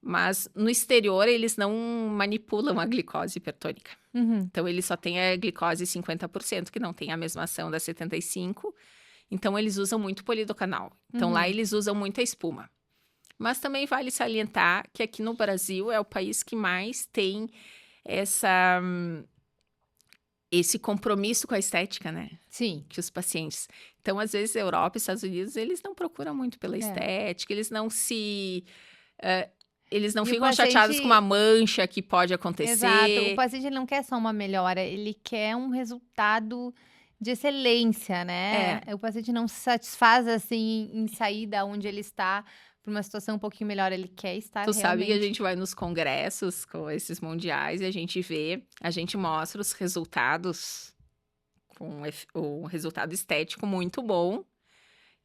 mas no exterior eles não manipulam a glicose hipertônica. Então, eles só têm a glicose 50%, que não tem a mesma ação da 75%, então eles usam muito polidocanol. Então, lá eles usam muita espuma. Mas também vale salientar que aqui no Brasil é o país que mais tem esse compromisso com a estética, né? Sim. Que os pacientes... Então, às vezes, Europa e Estados Unidos, eles não procuram muito pela estética, eles não se... eles não ficam chateados com uma mancha que pode acontecer. Exato. O paciente ele não quer só uma melhora, ele quer um resultado de excelência, né? O paciente não se satisfaz, assim, em sair da onde ele está para uma situação um pouquinho melhor, ele quer estar Tu sabe que a realmente... gente vai nos congressos com esses mundiais e a gente mostra os resultados com o resultado estético muito bom.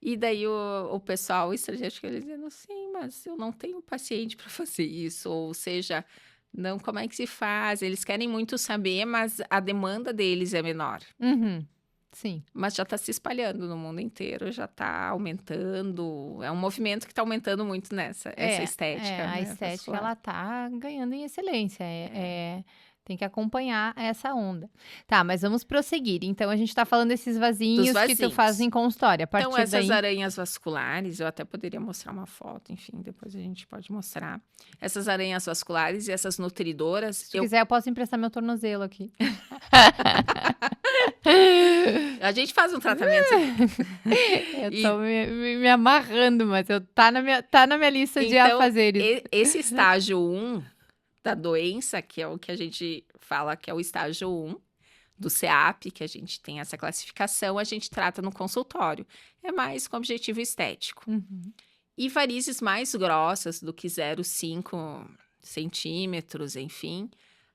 E daí o pessoal estrangeiro fica dizendo, sim, mas eu não tenho paciente para fazer isso. Ou seja, não, como é que se faz? Eles querem muito saber, mas a demanda deles é menor. Sim. Mas já está se espalhando no mundo inteiro, já está aumentando. É um movimento que está aumentando muito essa estética. A né, estética, pessoal? ela tá ganhando em excelência. Tem que acompanhar essa onda. Tá, mas vamos prosseguir. Então, a gente tá falando desses vasinhos que tu vasinhos. faz em consultório. A partir Então, essas daí... aranhas vasculares, eu até poderia mostrar uma foto, enfim, depois a gente pode mostrar. Essas aranhas vasculares e essas nutridoras... Se quiser, eu posso emprestar meu tornozelo aqui. A gente faz um tratamento. Eu tô me amarrando, mas tá na minha lista de afazeres. Esse estágio 1 da doença, que é o que a gente fala que é o estágio 1 do CEAP, que a gente tem essa classificação, a gente trata no consultório. É mais com objetivo estético. E varizes mais grossas do que 0,5 centímetros, enfim,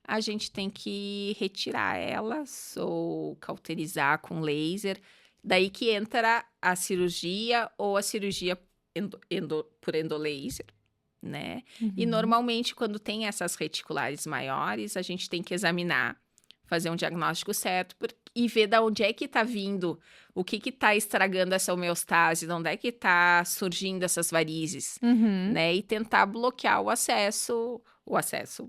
a gente tem que retirar elas ou cauterizar com laser. Daí que entra a cirurgia ou a cirurgia por endolaser, né? E normalmente, quando tem essas reticulares maiores, a gente tem que examinar, fazer um diagnóstico certo e ver de onde é que está vindo, o que está estragando essa homeostase, de onde é que está surgindo essas varizes, né? E tentar bloquear o acesso,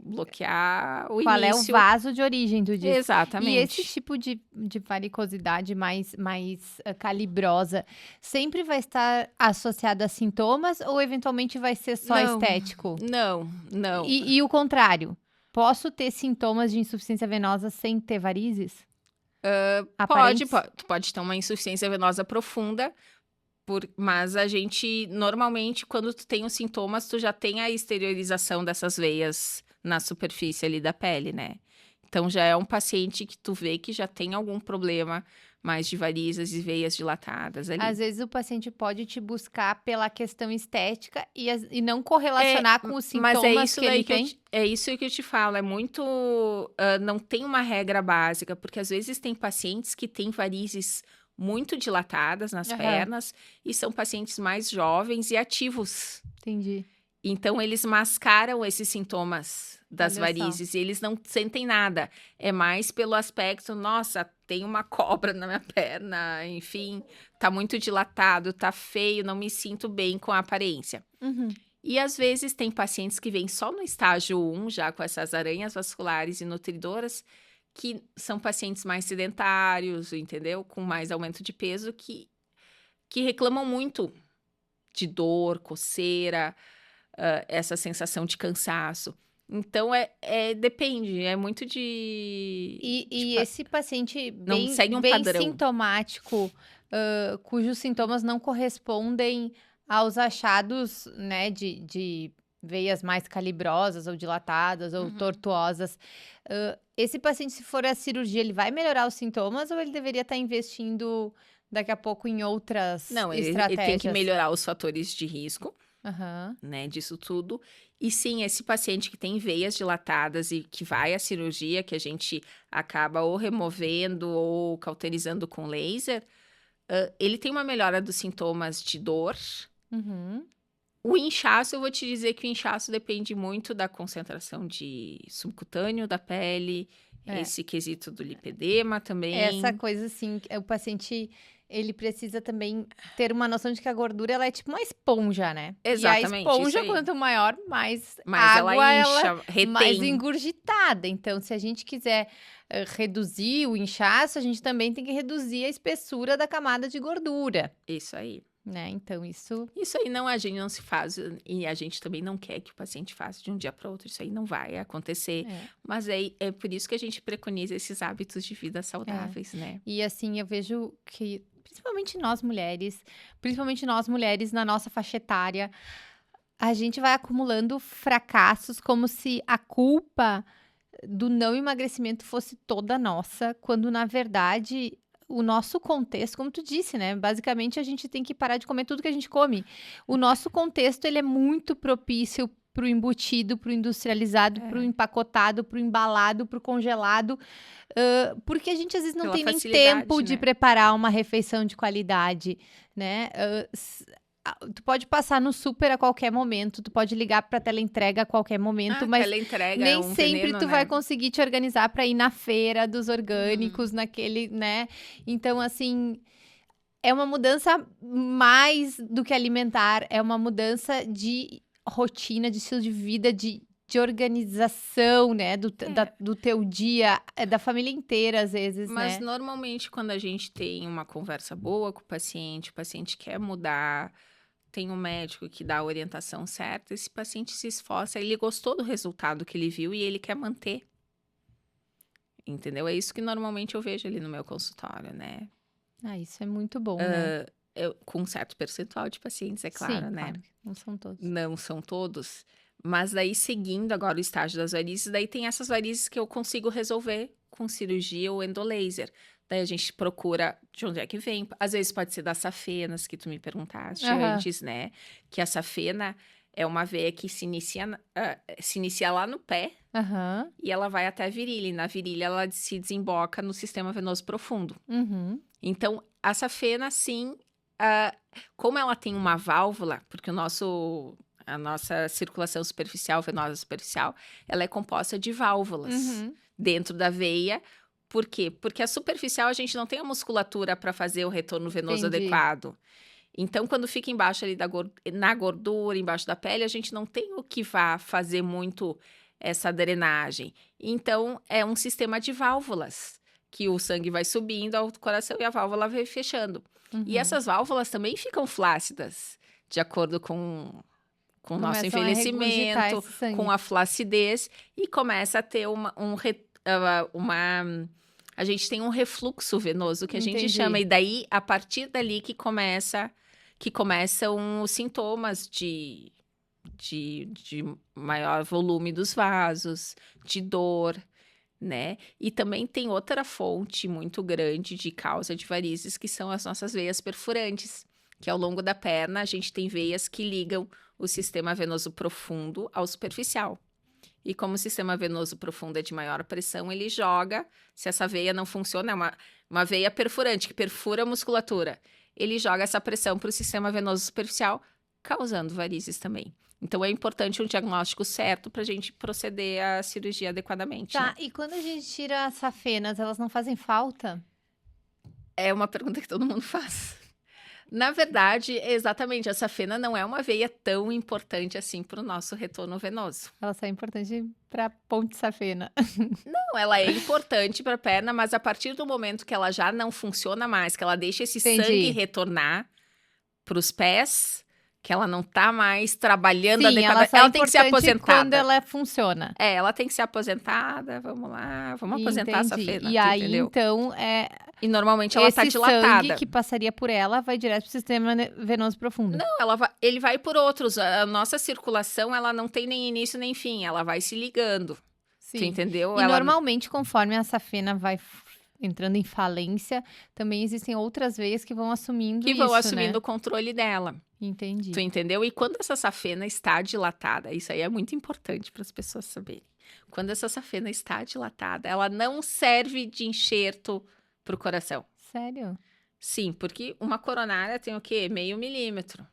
bloquear o Qual início. é o vaso de origem, tu disse? Exatamente. E esse tipo de varicosidade mais calibrosa sempre vai estar associado a sintomas ou eventualmente vai ser só estético? Não. E o contrário? Posso ter sintomas de insuficiência venosa sem ter varizes? Tu pode ter uma insuficiência venosa profunda, mas a gente, normalmente, quando tu tem os sintomas, tu já tem a exteriorização dessas veias na superfície ali da pele, né? Então, já é um paciente que tu vê que já tem algum problema mais de varizes e veias dilatadas ali. Às vezes o paciente pode te buscar pela questão estética e não correlacionar com os sintomas que ele tem. É isso que eu te falo, é muito... não tem uma regra básica, porque às vezes tem pacientes que têm varizes muito dilatadas nas pernas e são pacientes mais jovens e ativos. Entendi. Então, eles mascaram esses sintomas das varizes e eles não sentem nada. É mais pelo aspecto, nossa, tem uma cobra na minha perna, enfim, tá muito dilatado, tá feio, não me sinto bem com a aparência. E às vezes tem pacientes que vêm só no estágio 1, já com essas aranhas vasculares e nutridoras, que são pacientes mais sedentários, entendeu? Com mais aumento de peso, que reclamam muito de dor, coceira, essa sensação de cansaço. Então, depende, é muito de... E esse paciente não segue um bem padrão. sintomático, cujos sintomas não correspondem aos achados, né, de veias mais calibrosas ou dilatadas ou tortuosas. Esse paciente, se for a cirurgia, ele vai melhorar os sintomas ou ele deveria estar investindo daqui a pouco em outras Não, ele estratégias? tem que melhorar os fatores de risco, Aham. né, disso tudo. E sim, esse paciente que tem veias dilatadas e que vai à cirurgia, que a gente acaba ou removendo ou cauterizando com laser, ele tem uma melhora dos sintomas de dor. Uhum. O inchaço, eu vou te dizer que o inchaço depende muito da concentração de subcutâneo da pele, esse quesito do lipedema também. Essa coisa assim, o paciente, ele precisa também ter uma noção de que a gordura, ela é tipo uma esponja, né? Exatamente, E a esponja, isso aí. quanto maior, mais Mas água ela ela incha, mais retém. engurgitada. Então, se a gente quiser reduzir o inchaço, a gente também tem que reduzir a espessura da camada de gordura, Isso aí. né? Então, isso Isso aí a gente não se faz, e a gente também não quer que o paciente faça de um dia para outro. Isso aí não vai acontecer. Mas é por isso que a gente preconiza esses hábitos de vida saudáveis, né? E assim, eu vejo que, principalmente nós mulheres na nossa faixa etária, a gente vai acumulando fracassos como se a culpa do não emagrecimento fosse toda nossa, quando na verdade o nosso contexto, como tu disse, né? Basicamente a gente tem que parar de comer tudo que a gente come. O nosso contexto, ele é muito propício pro embutido, pro industrializado, pro empacotado, pro embalado, pro congelado, porque a gente às vezes não Pela tem nem facilidade, tempo de né? preparar uma refeição de qualidade, né? Tu pode passar no super a qualquer momento, tu pode ligar para teleentrega a qualquer momento, mas teleentrega é nem um sempre veneno, tu né? vai conseguir te organizar para ir na feira dos orgânicos, naquele, né? Então, assim, é uma mudança mais do que alimentar, é uma mudança de rotina, de estilo de vida, de organização, né? Do teu dia, da família inteira, às vezes, Mas né? normalmente quando a gente tem uma conversa boa com o paciente quer mudar, tem um médico que dá a orientação certa, esse paciente se esforça, ele gostou do resultado que ele viu e ele quer manter. Entendeu? É isso que normalmente eu vejo ali no meu consultório, né? Isso é muito bom, né? Com um certo percentual de pacientes, é claro, Sim, né? claro, não são todos. Não são todos. Mas daí, seguindo agora o estágio das varizes, daí tem essas varizes que eu consigo resolver com cirurgia ou endolaser. Daí a gente procura de onde é que vem. Às vezes pode ser das safenas, que tu me perguntaste antes, né? Que a safena é uma veia que se inicia lá no pé Aham. e ela vai até a virilha. E na virilha ela se desemboca no sistema venoso profundo. Uhum. Então, a safena, sim, como ela tem uma válvula, porque a nossa circulação superficial, venosa superficial, ela é composta de válvulas dentro da veia. Por quê? Porque a superficial a gente não tem a musculatura para fazer o retorno venoso Entendi. adequado. Então, quando fica embaixo ali na gordura, embaixo da pele, a gente não tem o que vá fazer muito essa drenagem. Então, é um sistema de válvulas, que o sangue vai subindo ao coração e a válvula vai fechando. E essas válvulas também ficam flácidas, de acordo com o nosso Começam a regurgitar envelhecimento, esse sangue. com a flacidez, e começa a ter a gente tem um refluxo venoso, que a gente Entendi. chama, e daí, a partir dali que começam os sintomas de maior volume dos vasos, de dor, né? E também tem outra fonte muito grande de causa de varizes, que são as nossas veias perfurantes, que ao longo da perna a gente tem veias que ligam o sistema venoso profundo ao superficial. E como o sistema venoso profundo é de maior pressão, ele joga, se essa veia não funciona, é uma veia perfurante, que perfura a musculatura, ele joga essa pressão para o sistema venoso superficial, causando varizes também. Então, é importante um diagnóstico certo para a gente proceder à cirurgia adequadamente. Tá, né? e quando a gente tira as safenas, elas não fazem falta? É uma pergunta que todo mundo faz. Na verdade, exatamente, a safena não é uma veia tão importante assim para o nosso retorno venoso. Ela só é importante pra ponte safena. Não, ela é importante para a perna, mas a partir do momento que ela já não funciona mais, que ela deixa esse Entendi. sangue retornar para os pés, que ela não tá mais trabalhando Sim, ela adequadamente. só Ela é tem que ser importante aposentada. quando ela funciona. Ela tem que ser aposentada, vamos lá, vamos aposentar essa Entendi. fena, E tu aí, entendeu? então, E normalmente ela tá esse sangue dilatada. que passaria por ela vai direto pro sistema venoso profundo. Não, ele vai por outros. A nossa circulação, ela não tem nem início nem fim, ela vai se ligando. Tu Sim. entendeu? E Ela normalmente, conforme essa fena vai entrando em falência, também existem outras veias que vão assumindo que vão isso, assumindo né? o controle dela. Entendi. Tu entendeu? E quando essa safena está dilatada, isso aí é muito importante para as pessoas saberem. Quando essa safena está dilatada, ela não serve de enxerto pro coração. Sério? Sim, porque uma coronária tem o quê? Meio milímetro.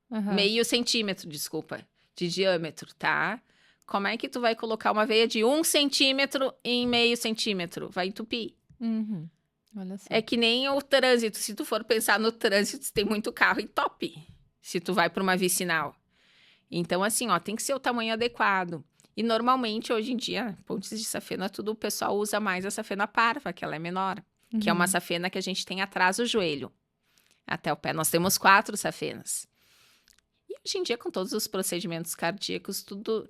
Aham. Meio centímetro, desculpa, de diâmetro, tá? Como é que tu vai colocar uma veia de 1 centímetro em meio centímetro? Vai entupir. Uhum. Olha só. É que nem o trânsito. Se tu for pensar no trânsito, tem muito carro e top. Se tu vai para uma vicinal. Então, assim, ó, tem que ser o tamanho adequado. E normalmente, hoje em dia, pontes de safena, tudo o pessoal usa mais a safena parva, que ela é menor. Que é uma safena que a gente tem atrás do joelho, até o pé. Nós temos 4 safenas. E hoje em dia, com todos os procedimentos cardíacos, tudo...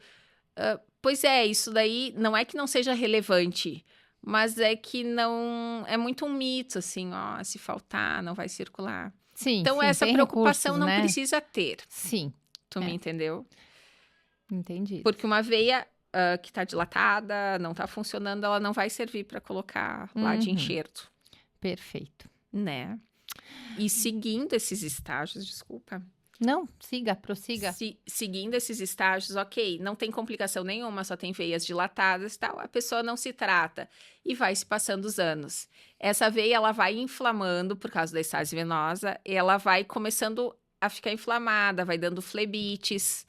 pois é, isso daí não é que não seja relevante, mas é que não... É muito um mito, assim, ó, se faltar, não vai circular. Sim, Então, sim, essa tem preocupação recursos, não né? precisa ter. Sim, Tu me entendeu? entendi. Porque uma veia que está dilatada, não está funcionando, ela não vai servir para colocar lá de enxerto, Perfeito. né? E seguindo esses estágios, desculpa. Não, siga, prossiga. Seguindo esses estágios, ok, não tem complicação nenhuma, só tem veias dilatadas e tal, a pessoa não se trata e vai se passando os anos. Essa veia, ela vai inflamando por causa da estase venosa, e ela vai começando a ficar inflamada, vai dando flebites,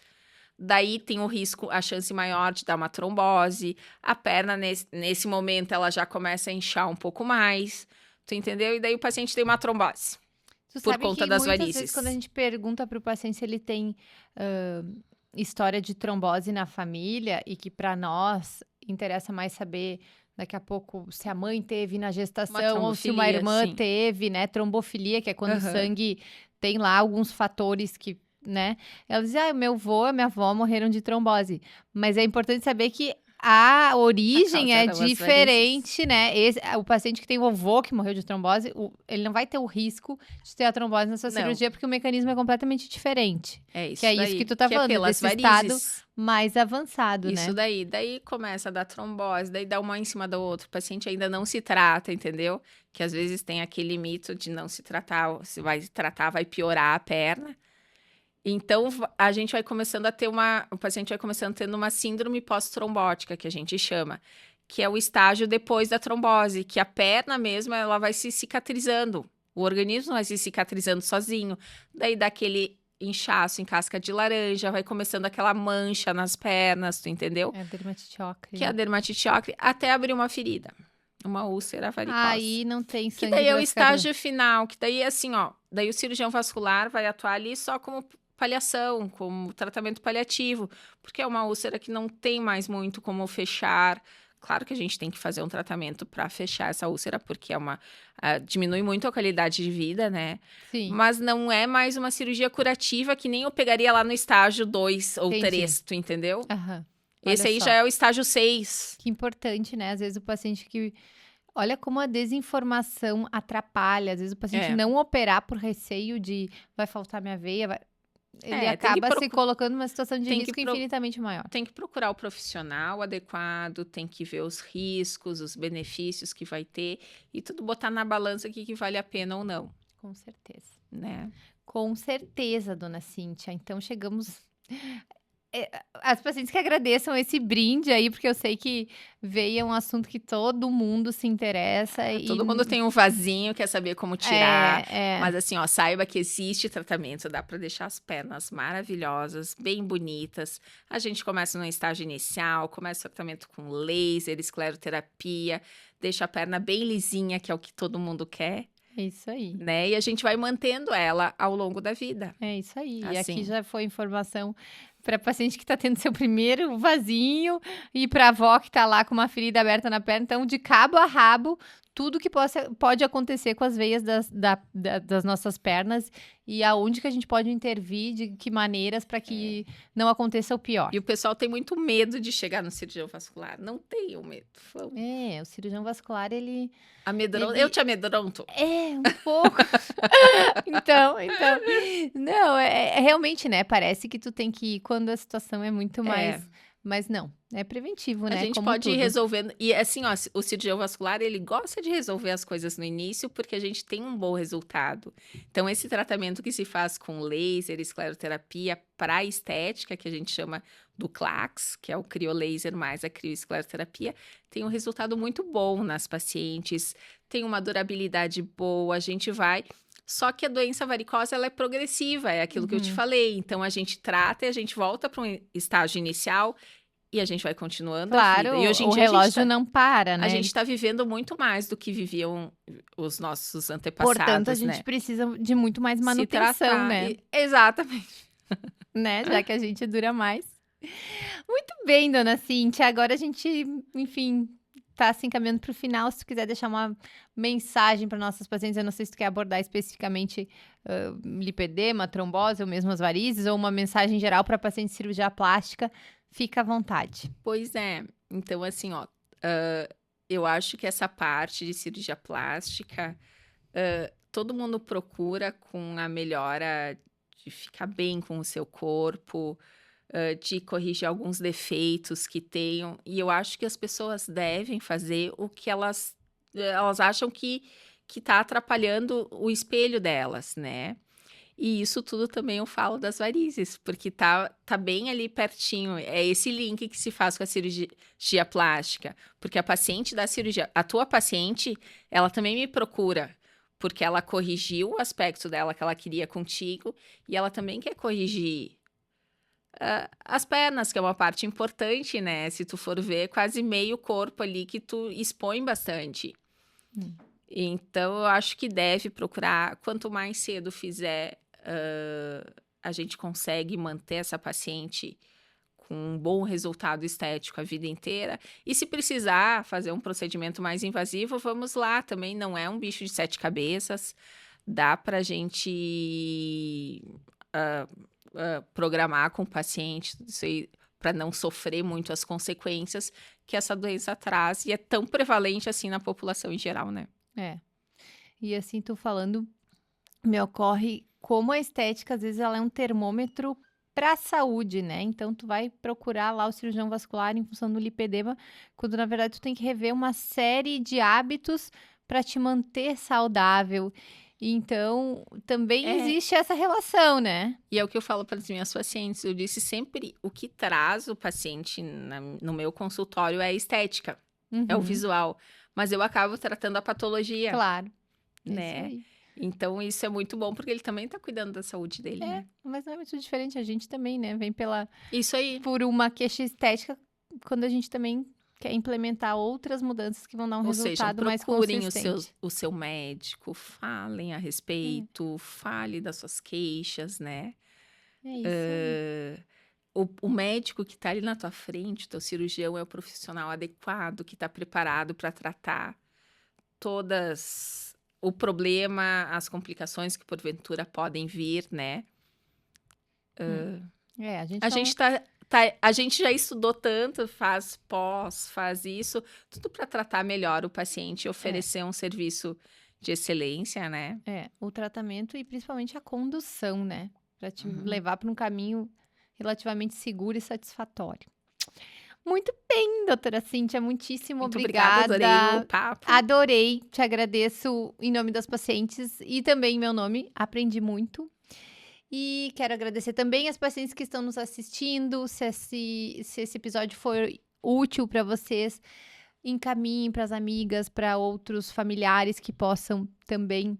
daí tem o risco, a chance maior de dar uma trombose, a perna nesse momento ela já começa a inchar um pouco mais, tu entendeu? E daí o paciente tem uma trombose. Tu Por sabe conta que das muitas varizes. vezes quando a gente pergunta para o paciente se ele tem história de trombose na família e que para nós interessa mais saber daqui a pouco se a mãe teve na gestação ou se uma trombofilia, irmã sim. teve, né? Trombofilia, que é quando o Aham. sangue tem lá alguns fatores que, né? Ela diz, meu avô e minha avó morreram de trombose. Mas é importante saber que a origem causa é eram as diferente, né? O paciente que tem o avô que morreu de trombose, ele não vai ter o risco de ter a trombose na sua Não. cirurgia, porque o mecanismo é completamente diferente. É isso Que é isso daí, que tu tá que falando, é pelas desse varizes. estado mais avançado, Isso né? daí começa a dar trombose, daí dá uma em cima da outra. O paciente ainda não se trata, entendeu? Que às vezes tem aquele mito de não se tratar, se vai se tratar, vai piorar a perna. Então, a gente vai começando a ter o paciente vai começando tendo uma síndrome pós-trombótica, que a gente chama, que é o estágio depois da trombose, que a perna mesmo, ela vai se cicatrizando. O organismo vai se cicatrizando sozinho. Daí dá aquele inchaço em casca de laranja, vai começando aquela mancha nas pernas, tu entendeu? É a dermatite ocre. Que é a dermatite ocre, até abrir uma ferida, uma úlcera varicosa. Aí não tem Que sangue daí é o pra ficar estágio final, que daí é assim, ó, daí o cirurgião vascular vai atuar ali só como paliação, como tratamento paliativo, porque é uma úlcera que não tem mais muito como fechar. Claro que a gente tem que fazer um tratamento para fechar essa úlcera, porque diminui muito a qualidade de vida, né? Sim. Mas não é mais uma cirurgia curativa que nem eu pegaria lá no estágio 2 ou Entendi. 3, tu entendeu? Aham. Esse Olha aí só. já é o estágio 6. Que importante, né? Às vezes o paciente que... Olha como a desinformação atrapalha. Às vezes o paciente É. não operar por receio de vai faltar minha veia, ele tem que acaba se colocando numa situação de tem que risco infinitamente maior. Tem que procurar o profissional adequado, tem que ver os riscos, os benefícios que vai ter e tudo botar na balança aqui que vale a pena ou não, Com certeza. né? Com certeza, dona Cíntia. Então chegamos... As pacientes que agradeçam esse brinde aí, porque eu sei que veio um assunto que todo mundo se interessa. Todo mundo tem um vasinho, quer saber como tirar. É. Mas assim, ó, saiba que existe tratamento, dá pra deixar as pernas maravilhosas, bem bonitas. A gente começa no estágio inicial, começa o tratamento com laser, escleroterapia, deixa a perna bem lisinha, que é o que todo mundo quer, É isso aí. né? E a gente vai mantendo ela ao longo da vida. É isso aí. E Assim. aqui já foi informação para paciente que está tendo seu primeiro vasinho e para avó que está lá com uma ferida aberta na perna. Então, de cabo a rabo, tudo que pode acontecer com as veias das nossas pernas e aonde que a gente pode intervir, de que maneiras para que não aconteça o pior. E o pessoal tem muito medo de chegar no cirurgião vascular. Não tenham medo. O cirurgião vascular, ele... Eu te amedronto? Um pouco. Então, não, realmente, né, parece que tu tem que ir quando a situação é muito mais... Mas não, é preventivo, né? A gente como pode ir tudo. resolvendo. E assim, ó, o cirurgião vascular, ele gosta de resolver as coisas no início porque a gente tem um bom resultado. Então, esse tratamento que se faz com laser, escleroterapia para estética, que a gente chama do CLACS, que é o criolaser mais a crioescleroterapia, tem um resultado muito bom nas pacientes, tem uma durabilidade boa, a gente vai... Só que a doença varicosa, ela é progressiva, é aquilo que eu te falei. Então, a gente trata e a gente volta para um estágio inicial e a gente vai continuando a vida. E hoje em o dia, relógio não para, né? A gente está vivendo muito mais do que viviam os nossos antepassados, Portanto, a gente precisa de muito mais manutenção, né? Exatamente. Né? Já que a gente dura mais. Muito bem, dona Cíntia. Agora a gente, enfim... tá assim caminhando para o final. Se tu quiser deixar uma mensagem para nossas pacientes, eu não sei se tu quer abordar especificamente lipedema, trombose ou mesmo as varizes, ou uma mensagem geral para paciente de cirurgia plástica, fica à vontade. Pois é. Então, assim, ó, eu acho que essa parte de cirurgia plástica, todo mundo procura com a melhora de ficar bem com o seu corpo, de corrigir alguns defeitos que tenham. E eu acho que as pessoas devem fazer o que elas acham que está atrapalhando o espelho delas, né? E isso tudo também eu falo das varizes, porque tá bem ali pertinho. É esse link que se faz com a cirurgia plástica. Porque a paciente da cirurgia, a tua paciente, ela também me procura, porque ela corrigiu o aspecto dela que ela queria contigo, e ela também quer corrigir as pernas, que é uma parte importante, né? Se tu for ver, quase meio corpo ali que tu expõe bastante. Então, eu acho que deve procurar. Quanto mais cedo fizer, a gente consegue manter essa paciente com um bom resultado estético a vida inteira. E se precisar fazer um procedimento mais invasivo, vamos lá. Também não é um bicho de 7 cabeças. Dá pra gente... programar com o paciente para não sofrer muito as consequências que essa doença traz e é tão prevalente assim na população em geral, né? E assim, tu falando, me ocorre como a estética, às vezes, ela é um termômetro para a saúde, né? Então, tu vai procurar lá o cirurgião vascular em função do lipedema, quando, na verdade, tu tem que rever uma série de hábitos para te manter saudável. Então, também existe essa relação, né? E é o que eu falo para as minhas pacientes. Eu disse sempre, o que traz o paciente no meu consultório é a estética, é o visual. Mas eu acabo tratando a patologia. Claro. Né? Isso aí. Então, isso é muito bom, porque ele também está cuidando da saúde dele, né? Mas não é muito diferente. A gente também, né? Vem Isso aí. por uma queixa estética, quando a gente também quer implementar outras mudanças que vão dar um resultado mais consistente. Procurem o seu médico, falem a respeito, fale das suas queixas, né? É isso aí. O médico que está ali na tua frente, o teu cirurgião, é o profissional adequado, que está preparado para tratar o problema, as complicações que porventura podem vir, né? A gente já estudou tanto, faz isso, tudo para tratar melhor o paciente e oferecer um serviço de excelência, né? O tratamento e principalmente a condução, né? Para te levar para um caminho relativamente seguro e satisfatório. Muito bem, doutora Cíntia, muitíssimo obrigada. Adorei o papo. Adorei, te agradeço em nome das pacientes e também em meu nome, aprendi muito. E quero agradecer também as pacientes que estão nos assistindo. Se esse episódio for útil para vocês, encaminhem para as amigas, para outros familiares que possam também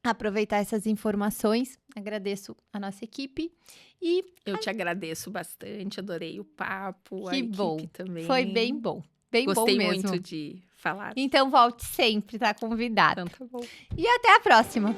aproveitar essas informações. Agradeço a nossa equipe. E eu te agradeço bastante, adorei o papo. Que bom, também. Foi bem bom. Gostei bom mesmo. muito de falar. Então volte sempre, tá convidada. Então tá bom. E até a próxima.